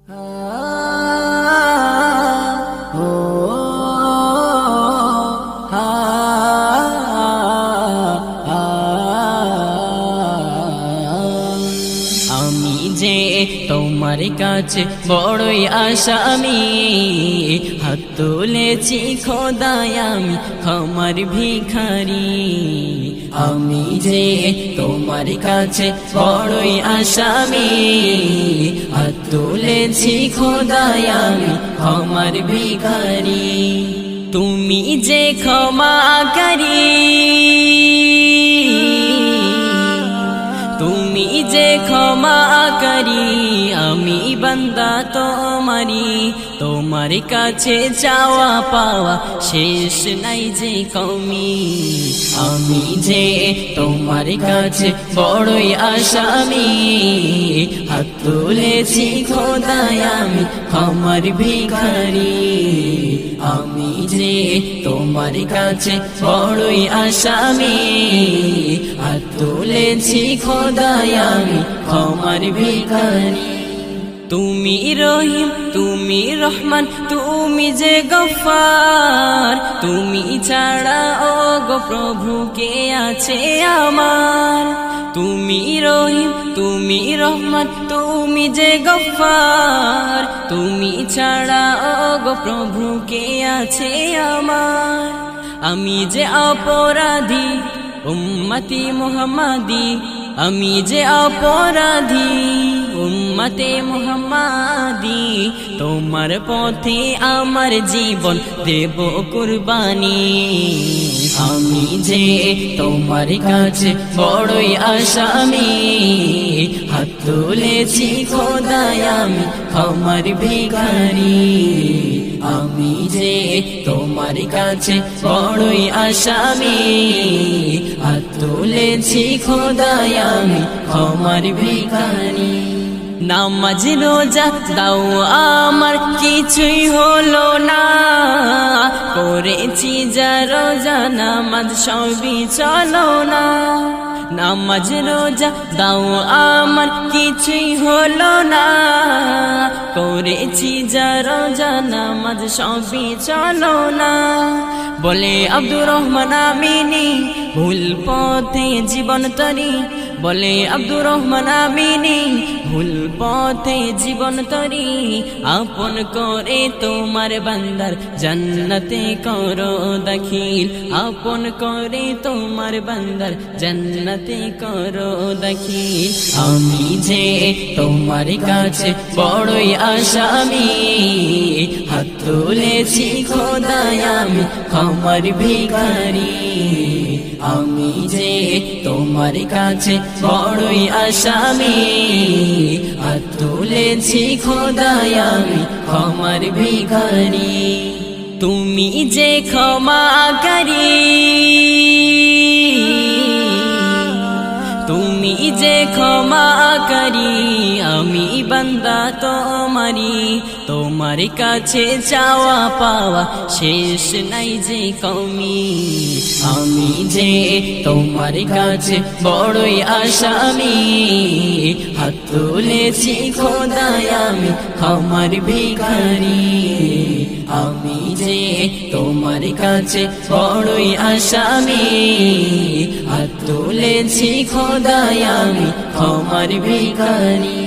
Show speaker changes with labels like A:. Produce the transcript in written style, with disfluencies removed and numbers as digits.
A: আমি যে তোমার কাছে বড়ই আসামি, হাত তুলেছি খোদায় আমি ক্ষমার ভিখারি। আমি যে তোমার কাছে বড়ই আসামি, হাত তুলেছি খোদায় আমি ক্ষমার ভিখারি। তুমি যে ক্ষমাকারী, তুমি যে ক্ষমাকারী, আমি বান্দা তোমারি। তোমার কাছে চাওয়া পাওয়া শেষ নাই যে কমি। আমি যে তোমার কাছে বড়ই আসামি, হাত তুলেছি খোদায় আমি ক্ষমার ভিখারি। আমি যে তোমার কাছে বড়ই আসামি, হাত তুলেছি খোদায় আমি ক্ষমার ভিখারি। তুমি রহিম, তুমি রহমান, তুমি যে গফফার, তুমি ছাড়া ও গো প্রভু কে আছে আমার। তুমি রহিম, তুমি রহমান, তুমি যে গফফার, তুমি ছাড়া ও গো প্রভু কে আছে আমার। আমি যে অপরাধী উম্মতি মুহাম্মাদি, আমি যে অপরাধী উম্মতে মুহাম্মাদি। তোমার পথে আমার জীবন দেব কুরবানি। আমি যে তোমার কাছে বড়ই আসামি, হাত তুলেছি খোদায় আমি ক্ষমার ভিখারি। আমি যে তোমার কাছে বড়ই আসামি, হাত তুলেছি খোদায় আমি ক্ষমার ভিখারি। নামাজ রোজা দাও আমার কিছুই হলো না, করেছি যা রোজা নামাজ সবই চলো না। নামাজ রোজা দাও আমার কিছুই হলো না, করেছি যা রোজা নামাজ সবই চলো না। বলে আব্দুর রহমান আমিনী ভুল পথে জীবন তরি, বলে আব্দুর রহমান আমিনী ভুল পথে জীবন তরি। আপন করে তোমার বান্দার জান্নাতে করো দাখিল, আপন করে তোমার বান্দার জান্নাতে করো দাখিল। আমি যে তোমার কাছে বড়ই আসামি, হাত তুলেছি খোদায় আমি ক্ষমার ভিখারি। আমি যে তোমার কাছে বড়ই আসামি, হাত তুলেছি খোদায় আমি ক্ষমার ভিখারি। তুমি যে ক্ষমাকারী, তুমি যে ক্ষমাকারী, আমি বান্দা তোমারি। তোমার কাছে চাওয়া পাওয়া শেষ নাই যে কমি। আমি যে তোমার কাছে বড়ই আসামি, হাত তুলেছি খোদায় আমি ক্ষমার ভিখারি। আমি যে তোমার কাছে বড়ই আসামি, হাত তুলেছি খোদায় আমি ক্ষমার ভিখারি।